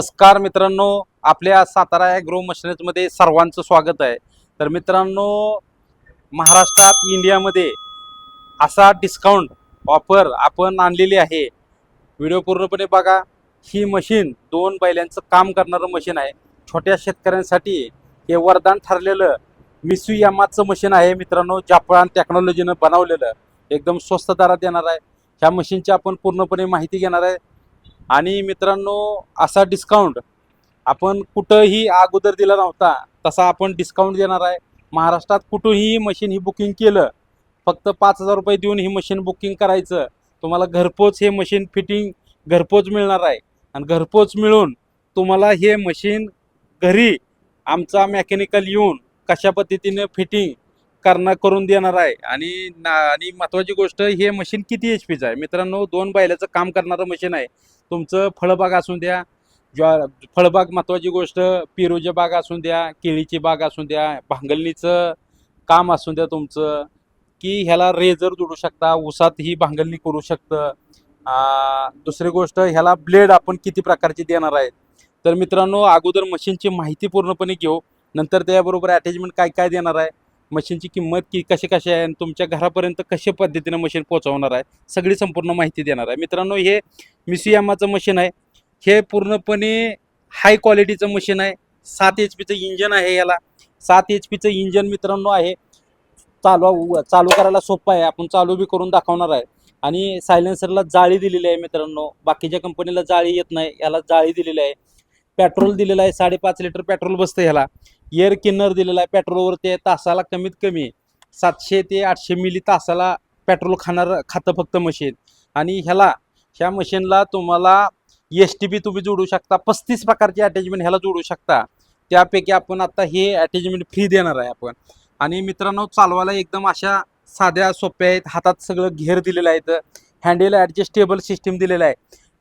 नमस्कार मित्रांनो, आपल्या सातारा ॲग्रो मशिनरीजमध्ये सर्वांचं स्वागत आहे. तर मित्रांनो, महाराष्ट्रात इंडियामध्ये असा डिस्काउंट ऑफर आपण आणलेली आहे. व्हिडिओ पूर्णपणे बघा. ही मशीन 2 बैलांचं काम करणारं मशीन आहे. छोट्या शेतकऱ्यांसाठी हे वरदान ठरलेलं मित्सुयामाचं मशीन आहे मित्रांनो. जापान टेक्नॉलॉजीनं बनवलेलं एकदम स्वस्त दरात देणार आहे. ह्या मशीनची आपण पूर्णपणे माहिती घेणार आहे. आणि मित्रांनो, असा डिस्काउंट आपण कुठंही अगोदर दिला नव्हता, तसा आपण डिस्काउंट देणार आहे. महाराष्ट्रात कुठंही मशीन ही बुकिंग केलं, फक्त 5,000 रुपये देऊन ही मशीन बुकिंग करायचं. तुम्हाला घरपोच हे मशीन फिटिंग घरपोच मिळणार आहे. आणि घरपोच मिळून तुम्हाला हे मशीन घरी आमचा मेकॅनिकल येऊन कशा पद्धतीने फिटिंग करून देणार आहे. आणि महत्त्वाची गोष्ट, हे मशीन किती HP चं आहे मित्रांनो. 2 बैलाचं काम करणारं मशीन आहे. तुमचं फळबाग असून द्या, फळबाग महत्त्वाची गोष्ट, पेरूची बाग असून द्या, केळीची बाग असून द्या, भांगलणीचं काम असून द्या तुमचं, की ह्याला रेजर जोडू शकता, ऊसात ही भांगलणी करू शकतं. दुसरी गोष्ट, ह्याला ब्लेड आपण किती प्रकारचे देणार आहे. तर मित्रांनो, अगोदर मशीनची माहिती पूर्णपणे घेऊ, नंतर त्याबरोबर अटॅचमेंट काय काय देणार आहे, मशीनची किंमत कशी आहे, आणि तुमच्या घरापर्यंत कशा पद्धतीने मशीन पोहोचवणार आहे, सगळी संपूर्ण माहिती देणार आहे. मित्रांनो, हे मित्सुयामाचं मशीन आहे. हे पूर्णपणे हाय क्वालिटीचं मशीन आहे. 7 HP इंजन आहे. याला 7 HP इंजन मित्रांनो आहे. चालू करायला सोपं आहे. आपण चालू बी करून दाखवणार आहे. आणि सायलेन्सरला जाळी दिलेली आहे मित्रांनो. बाकीच्या कंपनीला जाळी येत नाही, याला जाळी दिलेली आहे. पेट्रोल दिलेलं आहे, 5.5 लिटर पेट्रोल बसतं ह्याला. एअर किन्नर दिलेला आहे. पेट्रोलवर ते तासाला कमीत कमी 700 ते 800 मिली तासाला पेट्रोल खातं फक्त मशीन. आणि ह्या मशीनला तुम्हाला STP तुम्ही जोडू शकता. 35 प्रकारचे अटॅचमेंट ह्याला जोडू शकता. त्यापैकी आपण आता हे अटॅचमेंट फ्री देणार आहे आपण. आणि मित्रांनो, चालवायला एकदम अशा साध्या सोप्या आहेत. हातात सगळं घेर दिलेलं आहे. हँडल ॲडजस्टेबल सिस्टीम दिलेलं आहे.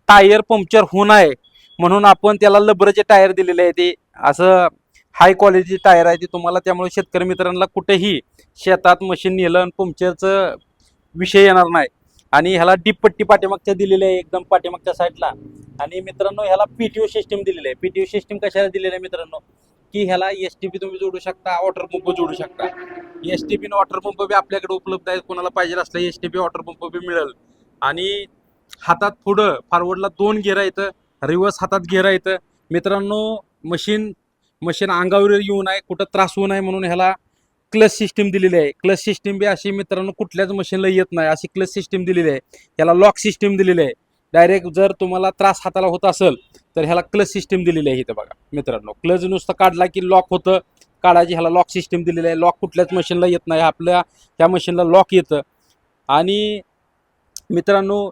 टायर पंक्चर होऊ नये म्हणून आपण त्याला लबरचे टायर दिलेले आहे. ते असं हाय क्वालिटी टायर आहे ते तुम्हाला. त्यामुळे शेतकरी मित्रांना कुठेही शेतात मशीन नेलं आणि पंक्चरचं विषय येणार नाही. आणि ह्याला डीप पट्टी पाठीमागच्या दिलेली आहे, एकदम पाठीमागच्या साईडला. आणि मित्रांनो, ह्याला PTO सिस्टीम दिलेली आहे. PTO सिस्टीम कशाला दिलेली आहे मित्रांनो, की ह्याला STP तुम्ही जोडू शकता, वॉटर पंप जोडू शकता. STP न वॉटर पंप बी आपल्याकडे उपलब्ध आहेत. कोणाला पाहिजे असलं STP वॉटर पंप बी मिळेल. आणि हातात पुढं फॉरवर्डला 2 घेरा येतं, रिव्हर्स हातात घेरा येतं मित्रांनो. मशीन अंगावर येऊ नये, कुठं त्रास होऊ नये म्हणून ह्याला क्लच सिस्टीम दिलेली आहे. क्लच सिस्टीम बी अशी मित्रांनो कुठल्याच मशीनला येत नाही, अशी क्लच सिस्टीम दिलेली आहे. ह्याला लॉक सिस्टीम दिलेली आहे. डायरेक्ट जर तुम्हाला त्रास हाताला होत असेल तर ह्याला क्लच सिस्टीम दिलेली आहे. इथं बघा मित्रांनो, क्लच नुसतं काढला की लॉक होतं, काढायची. ह्याला लॉक सिस्टीम दिलेली आहे. लॉक कुठल्याच मशीनला येत नाही, आपल्या ह्या मशीनला लॉक येतं. आणि मित्रांनो,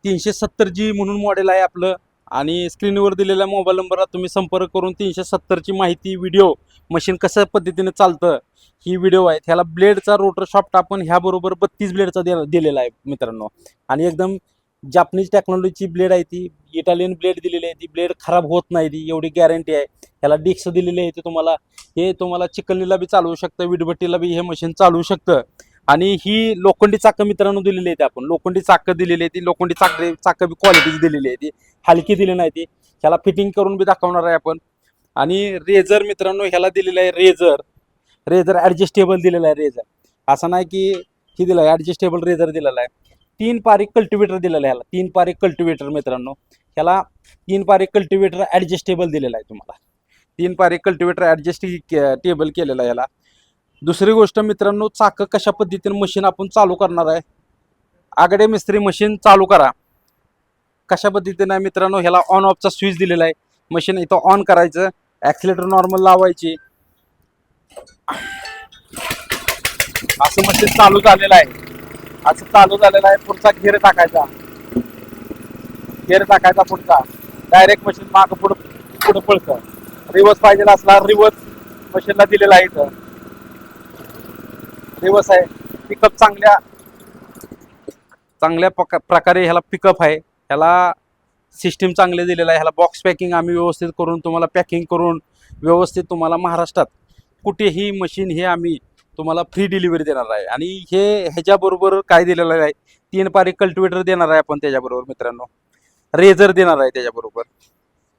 370G म्हणून मॉडेल आहे आपलं. आणि स्क्रीनवर दिलेल्या मोबाईल नंबरला तुम्ही संपर्क करून 370ची माहिती, व्हिडिओ, मशीन कसं पद्धतीने चालतं ही व्हिडिओ आहे. ह्याला ब्लेडचा रोटर शॉफ्ट आपण ह्याबरोबर 32 ब्लेडचा दिलेला आहे मित्रांनो. आणि एकदम जापनीज टेक्नॉलॉजीची ब्लेड आहे ती. इटालियन ब्लेड दिलेली आहे. ती ब्लेड खराब होत नाही, ती एवढी गॅरंटी आहे. ह्याला डिस्क दिलेली आहे. हे तुम्हाला चिकलनीला बी चालवू शकतं, विटभट्टीला बी हे मशीन चालवू शकतं. आणि ही लोखंडी चाकं मित्रांनो दिलेली आहेत. आपण लोखंडी चाकं दिलेली आहे. ती लोखंडी चाकं बी क्वालिटीची दिलेली आहे. ती हलकी दिली नाही. ती ह्याला फिटिंग करून बी दाखवणार आहे आपण. आणि रेझर मित्रांनो ह्याला दिलेलं आहे. रेझर ॲडजस्टेबल दिलेला आहे. रेझर असं नाही की ही दिलं आहे, ॲडजस्टेबल रेझर दिलेला आहे. 3 पारी कल्टिवेटर दिलेला आहे ह्याला. 3 पारी कल्टिवेटर मित्रांनो. ह्याला 3 पारी कल्टिवेटर ॲडजस्टेबल दिलेला आहे तुम्हाला. 3 पारी कल्टिवेटर ॲडजस्टेबल केलेला आहे ह्याला. दुसरी गोष्ट मित्रांनो, चाकं कशा पद्धतीने मशीन आपण चालू करणार आहे. आगडे मिस्त्री मशीन चालू करा कशा पद्धतीने मित्रांनो, ह्याला ऑन ऑफचा स्विच दिलेला आहे. मशीन इथं ऑन करायचं, ॲक्सिलेटर नॉर्मल लावायची, असं मशीन चालू झालेलं आहे. असं चालू झालेलं आहे. पुढचा घेर टाकायचा पुढचा. डायरेक्ट मशीन मागं पुढं पळतं. रिवर्स पाहिजे असला रिवर्स मशीनला दिलेला आहे. इथं रिवर्स आहे. पिकअप चांगल्या प्रकारे ह्याला पिकअप आहे. ह्याला सिस्टीम चांगले दिलेलं आहे. ह्याला बॉक्स पॅकिंग आम्ही व्यवस्थित करून तुम्हाला पॅकिंग करून व्यवस्थित तुम्हाला महाराष्ट्रात कुठेही मशीन हे आम्ही तुम्हाला फ्री डिलिव्हरी देणार आहे. आणि ह्याच्याबरोबर काय दिलेलं आहे, 3 पारी कल्टिवेटर देणार आहे आपण त्याच्याबरोबर मित्रांनो. रेझर देणार आहे त्याच्याबरोबर.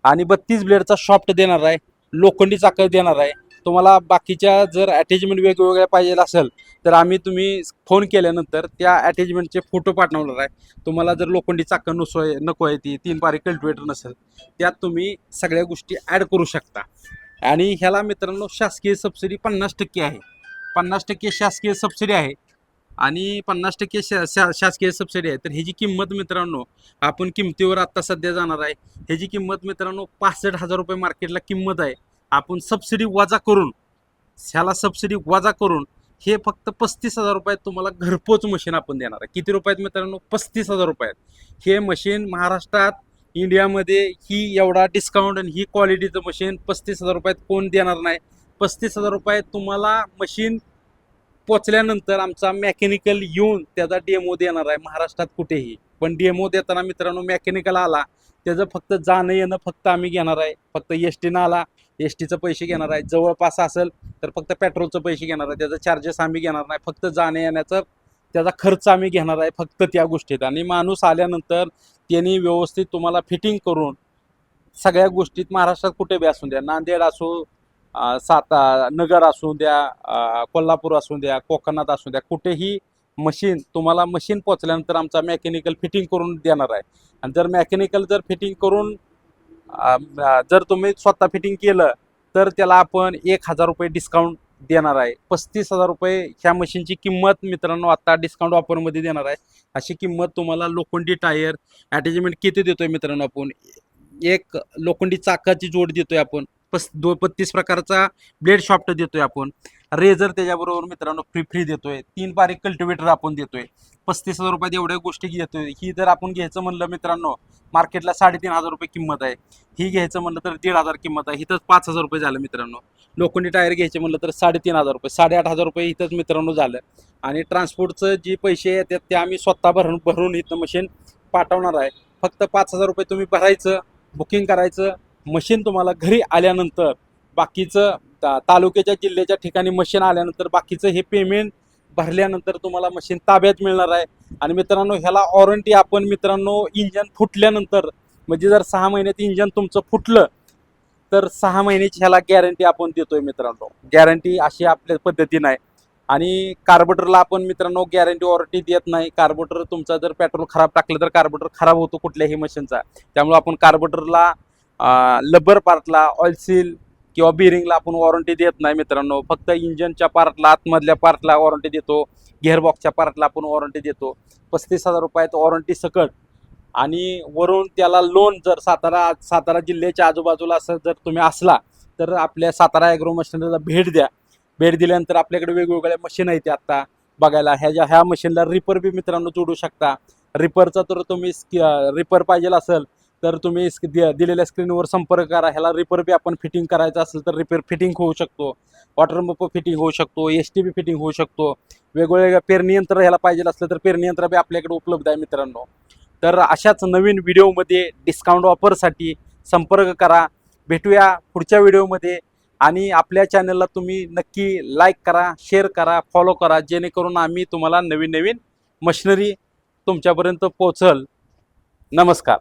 आणि 32 ब्लेडचा शॉफ्ट देणार आहे, लोखंडी चाकं देणार आहे. तुम्हाला बाकीच्या जर अटॅचमेंट वेगवेगळ्या पाहिजे असेल तर तुम्ही फोन केल्यानंतर त्या अटॅचमेंटचे फोटो पाठवणार आहे. तुम्हाला जर लोखंडी चाकं नको आहे, ती 3 पारी कल्टिवेटर नसेल, त्यात तुम्ही सगळ्या गोष्टी ॲड करू शकता. आणि ह्याला मित्रांनो शासकीय सबसिडी 50% आहे. 50% शासकीय सबसिडी आहे आणि 50% शासकीय सबसिडी आहे. तर ह्याची किंमत मित्रांनो, आपण किमतीवर आत्ता सध्या जाणार आहे. ह्याची किंमत मित्रांनो 65,000 रुपये मार्केटला किंमत आहे. आपण सबसिडी वजा करून, ह्याला सबसिडी वजा करून हे फक्त 35,000 रुपयात तुम्हाला घरपोच मशीन आपण देणार आहे. किती रुपयात मित्रांनो? 35,000 रुपयात. हे मशीन महाराष्ट्रात, इंडियामध्ये ही एवढा डिस्काउंट आणि ही क्वालिटीचं मशीन 35,000 रुपयात कोण देणार नाही. 35,000 रुपयात तुम्हाला मशीन पोचल्यानंतर आमचा मेकॅनिकल येऊन त्याचा डेमो देणार आहे महाराष्ट्रात कुठेही. पण डेमो देताना मित्रांनो, मेकॅनिकल आला त्याचं फक्त जाणं येणं फक्त आम्ही घेणार आहे. फक्त एस टीनं आला, एस टीचं पैसे घेणार आहे. जवळपास असेल तर फक्त पेट्रोलचं पैसे घेणार आहे. त्याचं चार्जेस आम्ही घेणार नाही. फक्त जाण्या येण्याचा त्याचा खर्च आम्ही घेणार आहे फक्त त्या गोष्टीत. आणि माणूस आल्यानंतर त्यांनी व्यवस्थित तुम्हाला फिटिंग करून सगळ्या गोष्टीत महाराष्ट्रात कुठे बी असू द्या, नांदेड असो, नगर असू द्या, कोल्हापूर असू द्या, कोकणात असू द्या, कुठेही मशीन तुम्हाला मशीन पोचल्यानंतर आमचा मेकॅनिकल फिटिंग करून देणार आहे. आणि जर मेकॅनिकल जर फिटिंग करून जर तुम्ही स्वतः फिटिंग केलं तर त्याला आपण 1,000 रुपये डिस्काउंट देणार आहे. 35,000 रुपये ह्या मशीनची किंमत मित्रांनो आता डिस्काउंट ऑफरमध्ये देणार आहे. अशी किंमत तुम्हाला लोखंडी टायर अटॅचमेंट किती देतोय मित्रांनो? आपण एक लोखंडी चाकाची जोड देतोय आपण, 32 प्रकारचा ब्लेड शॉफ्ट देतोय आपण, रेझर त्याच्याबरोबर मित्रांनो फ्री देतोय, 3 पारी कल्टिवेटर आपण देतोय. 35,000 रुपयात एवढ्या गोष्टी देतोय. ही जर आपण घ्यायचं म्हणलं मित्रांनो, मार्केटला 3,500 रुपये किंमत आहे. ही घ्यायचं म्हणलं तर 1,500 किंमत आहे. इथंच 5,000 रुपये झालं मित्रांनो. लोखंडी टायर घ्यायचे म्हणलं तर 3,500 रुपये, 8,500 रुपये इथंच मित्रांनो झालं. आणि ट्रान्सपोर्टचं जे पैसे येतात ते आम्ही स्वतः भरून इथं मशीन पाठवणार आहे. फक्त 5,000 रुपये तुम्ही भरायचं, बुकिंग करायचं. मशीन तुम्हाला घरी आल्यानंतर बाकीचं तालुक्याच्या जिल्ह्याच्या ठिकाणी मशीन आल्यानंतर बाकीचं हे पेमेंट भरल्यानंतर तुम्हाला मशीन ताब्यात मिळणार आहे. आणि मित्रांनो ह्याला वॉरंटी आपण मित्रांनो इंजन फुटल्यानंतर, म्हणजे जर 6 महिन्यात इंजन तुमचं फुटलं तर 6 महिन्याची ह्याला गॅरंटी आपण देतोय मित्रांनो. गॅरंटी अशी आपल्या पद्धतीनं आहे. आणि कार्बोरेटरला आपण मित्रांनो गॅरंटी वॉरंटी देत नाही. कार्बोरेटर तुमचा जर पेट्रोल खराब टाकलं तर कार्बोरेटर खराब होतो कुठल्याही मशीनचा. त्यामुळे आपण कार्बोरेटरला, लबर पार्टला, ऑइल सील किंवा बिरिंगला आपण वॉरंटी देत नाही मित्रांनो. फक्त इंजनच्या पार्टला, आतमधल्या पार्टला वॉरंटी देतो, गिअरबॉक्सच्या पार्टला आपण वॉरंटी देतो. 35,000 रुपयात वॉरंटी सकट. आणि वरून त्याला लोन जर सातारा जिल्ह्याच्या आजूबाजूला असं जर तुम्ही असला तर आपल्या सातारा ॲग्रो मशिनरीला भेट द्या. भेट दिल्यानंतर आपल्याकडे वेगवेगळ्या मशीन आहेत आता बघायला. ह्या मशीनला रिपर बी मित्रांनो जोडू शकता. रिपरचा तर तुम्ही रिपर पाहिजे असेल तर तुम्ही दिलेल्या स्क्रीनवर संपर्क करा. ह्याला रिपर बी आपण फिटिंग करायचं असेल तर रिपेअर फिटिंग होऊ शकतो, वॉटर पंप फिटिंग होऊ शकतो, ST बी फिटिंग होऊ शकतो. वेगवेगळ्या पेरणी यंत्र ह्याला पाहिजे असलं तर पेरणी यंत्र बी आपल्याकडे उपलब्ध आहे मित्रांनो. तर अशाच नवीन व्हिडिओमध्ये डिस्काउंट ऑफरसाठी संपर्क करा. भेटूया पुढच्या व्हिडिओमध्ये. आणि आपल्या चॅनलला तुम्ही नक्की लाईक करा, शेअर करा, फॉलो करा, जेणेकरून आम्ही तुम्हाला नवीन नवीन मशिनरी तुमच्यापर्यंत पोहोचल. नमस्कार.